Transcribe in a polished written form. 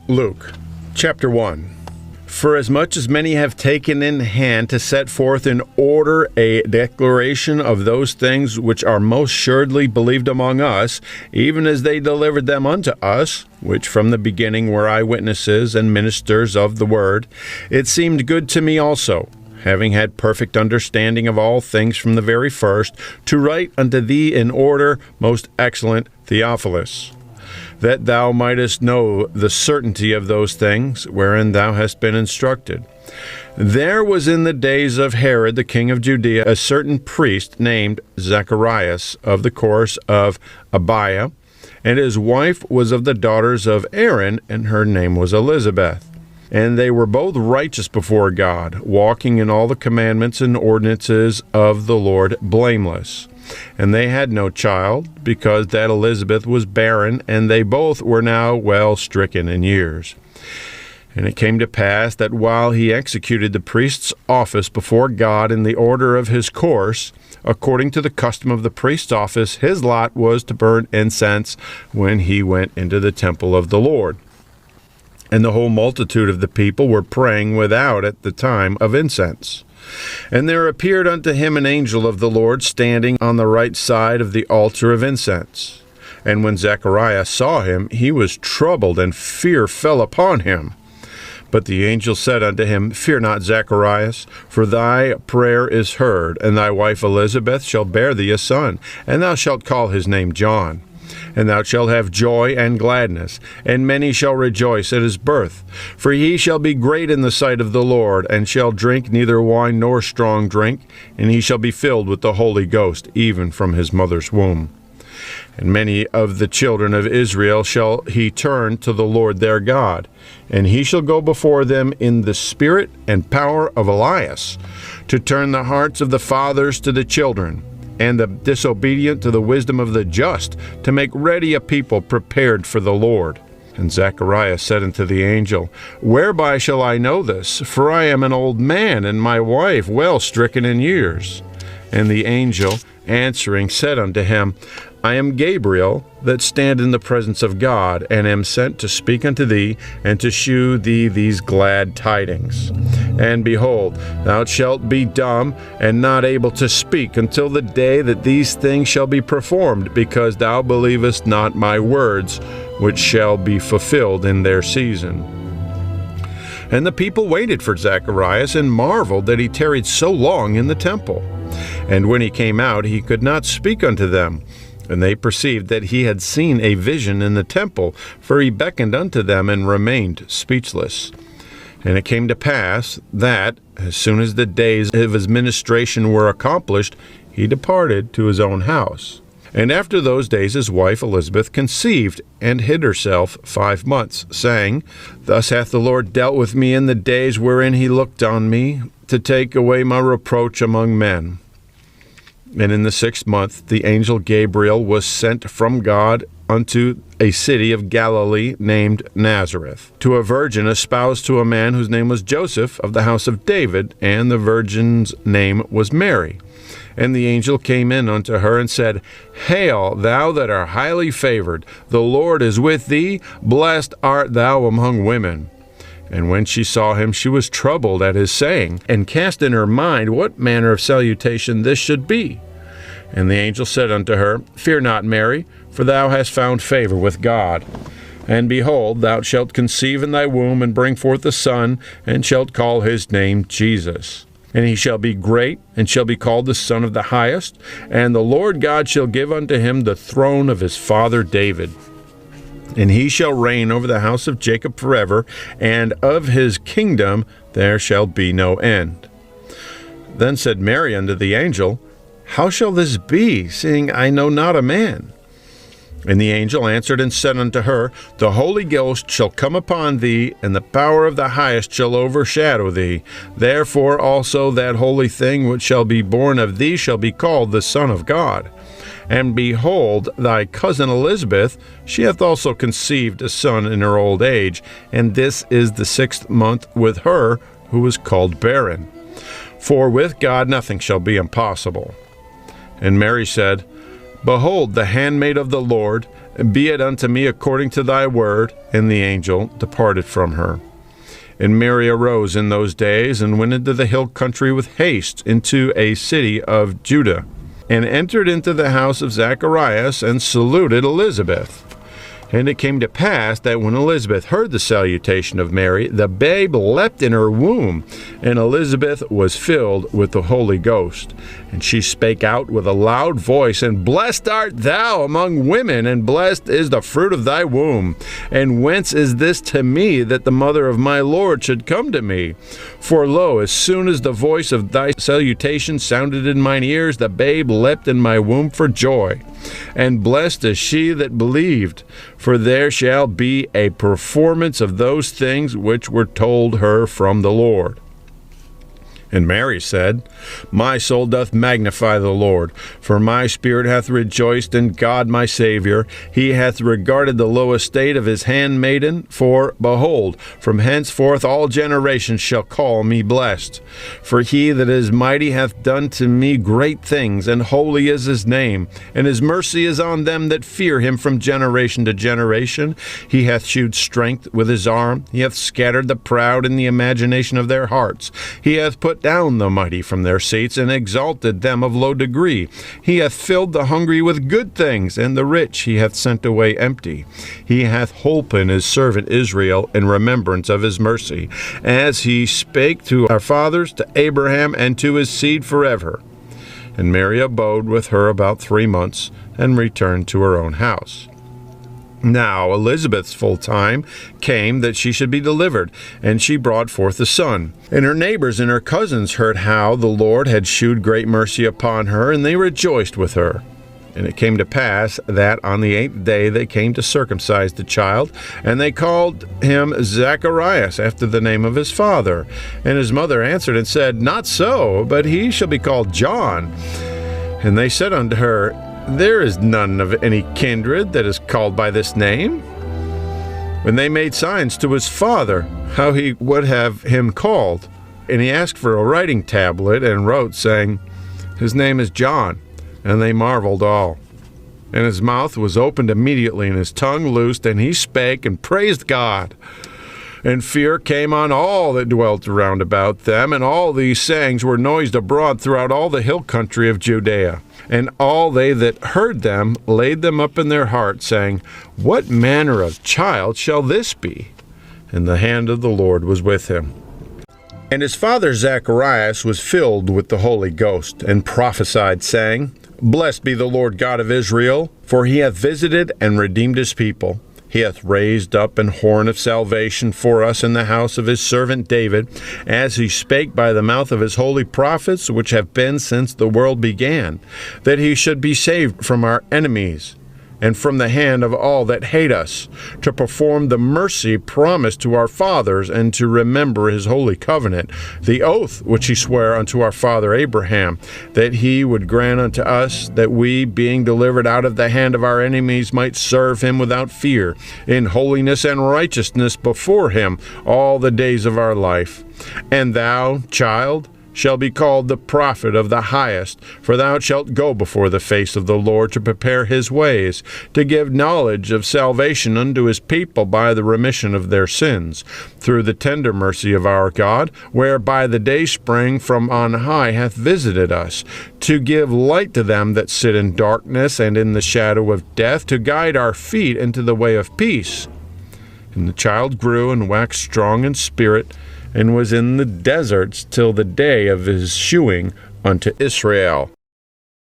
Luke, chapter 1. Forasmuch as many have taken in hand to set forth in order a declaration of those things which are most assuredly believed among us, even as they delivered them unto us, which from the beginning were eyewitnesses and ministers of the word, it seemed good to me also, having had perfect understanding of all things from the very first, to write unto thee in order, most excellent Theophilus, that thou mightest know the certainty of those things wherein thou hast been instructed. There was in the days of Herod the king of Judaea a certain priest named Zacharias of the course of Abia, and his wife was of the daughters of Aaron, and her name was Elisabeth. And they were both righteous before God, walking in all the commandments and ordinances of the Lord blameless. And they had no child, because that Elisabeth was barren, and they both were now well stricken in years. And it came to pass that while he executed the priest's office before God in the order of his course, according to the custom of the priest's office, his lot was to burn incense when he went into the temple of the Lord. And the whole multitude of the people were praying without at the time of incense. And there appeared unto him an angel of the Lord standing on the right side of the altar of incense. And when Zacharias saw him, he was troubled, and fear fell upon him. But the angel said unto him, Fear not, Zacharias, for thy prayer is heard, and thy wife Elisabeth shall bear thee a son, and thou shalt call his name John. And thou shalt have joy and gladness, and many shall rejoice at his birth. For he shall be great in the sight of the Lord, and shall drink neither wine nor strong drink, and he shall be filled with the Holy Ghost, even from his mother's womb. And many of the children of Israel shall he turn to the Lord their God, and he shall go before them in the spirit and power of Elias, to turn the hearts of the fathers to the children, and the disobedient to the wisdom of the just, to make ready a people prepared for the Lord. And Zacharias said unto the angel, Whereby shall I know this? For I am an old man, and my wife well stricken in years. And the angel answering said unto him, I am Gabriel, that stand in the presence of God, and am sent to speak unto thee, and to shew thee these glad tidings. And behold, thou shalt be dumb, and not able to speak, until the day that these things shall be performed, because thou believest not my words, which shall be fulfilled in their season. And the people waited for Zacharias, and marveled that he tarried so long in the temple. And when he came out, he could not speak unto them. And they perceived that he had seen a vision in the temple, for he beckoned unto them and remained speechless. And it came to pass that, as soon as the days of his ministration were accomplished, he departed to his own house. And after those days his wife Elisabeth conceived, and hid herself 5 months, saying, Thus hath the Lord dealt with me in the days wherein he looked on me, to take away my reproach among men. And in the 6th month the angel Gabriel was sent from God unto a city of Galilee named Nazareth, to a virgin espoused to a man whose name was Joseph, of the house of David, and the virgin's name was Mary. And the angel came in unto her and said, Hail, thou that art highly favored, the Lord is with thee, blessed art thou among women. And when she saw him, she was troubled at his saying, and cast in her mind what manner of salutation this should be. And the angel said unto her, Fear not, Mary, for thou hast found favor with God. And behold, thou shalt conceive in thy womb, and bring forth a son, and shalt call his name Jesus. And he shall be great, and shall be called the Son of the Highest, and the Lord God shall give unto him the throne of his father David. And he shall reign over the house of Jacob forever, and of his kingdom there shall be no end. Then said Mary unto the angel, How shall this be, seeing I know not a man? And the angel answered and said unto her, The Holy Ghost shall come upon thee, and the power of the Highest shall overshadow thee. Therefore also that holy thing which shall be born of thee shall be called the Son of God. And behold, thy cousin Elisabeth, she hath also conceived a son in her old age, and this is the 6th month with her, who is called barren. For with God nothing shall be impossible. And Mary said, Behold, the handmaid of the Lord, Be it unto me according to thy word. And the angel departed from her. And Mary arose in those days, and went into the hill country with haste into a city of Judah, and entered into the house of Zacharias, and saluted Elisabeth. And it came to pass that when Elisabeth heard the salutation of Mary, the babe leapt in her womb, and Elisabeth was filled with the Holy Ghost. And she spake out with a loud voice, and blessed art thou among women, and blessed is the fruit of thy womb. And whence is this to me, that the mother of my Lord should come to me? For lo, as soon as the voice of thy salutation sounded in mine ears, the babe leapt in my womb for joy. And blessed is she that believed, for there shall be a performance of those things which were told her from the Lord. And Mary said, My soul doth magnify the Lord, for my spirit hath rejoiced in God my Savior. He hath regarded the low estate of his handmaiden, for, behold, from henceforth all generations shall call me blessed. For he that is mighty hath done to me great things, and holy is his name, and his mercy is on them that fear him from generation to generation. He hath shewed strength with his arm. He hath scattered the proud in the imagination of their hearts. He hath put down the mighty from their seats, and exalted them of low degree. He hath filled the hungry with good things, and the rich he hath sent away empty. He hath holpen his servant Israel in remembrance of his mercy, as he spake to our fathers, to Abraham, and to his seed forever. And Mary abode with her about 3 months, and returned to her own house. Now Elisabeth's full time came that she should be delivered, and she brought forth a son. And her neighbors and her cousins heard how the Lord had shewed great mercy upon her, and they rejoiced with her. And it came to pass that on the 8th day they came to circumcise the child, and they called him Zacharias, after the name of his father. And his mother answered and said, Not so, but he shall be called John. And they said unto her, There is none of any kindred that is called by this name. When they made signs to his father, how he would have him called. And he asked for a writing tablet, and wrote, saying, His name is John. And they marveled all. And his mouth was opened immediately, and his tongue loosed, and he spake and praised God. And fear came on all that dwelt round about them, and all these sayings were noised abroad throughout all the hill country of Judaea. And all they that heard them laid them up in their hearts, saying, What manner of child shall this be? And the hand of the Lord was with him. And his father Zacharias was filled with the Holy Ghost, and prophesied, saying, Blessed be the Lord God of Israel, for he hath visited and redeemed his people. He hath raised up an horn of salvation for us in the house of his servant David, as he spake by the mouth of his holy prophets, which have been since the world began, that he should be saved from our enemies, and from the hand of all that hate us, to perform the mercy promised to our fathers, and to remember his holy covenant, the oath which he sware unto our father Abraham, that he would grant unto us, that we, being delivered out of the hand of our enemies, might serve him without fear, in holiness and righteousness before him all the days of our life. And thou, child, shall be called the prophet of the highest, for thou shalt go before the face of the Lord to prepare his ways, to give knowledge of salvation unto his people by the remission of their sins, through the tender mercy of our God, whereby the dayspring from on high hath visited us, to give light to them that sit in darkness and in the shadow of death, to guide our feet into the way of peace. And the child grew and waxed strong in spirit, and was in the deserts till the day of his shewing unto Israel.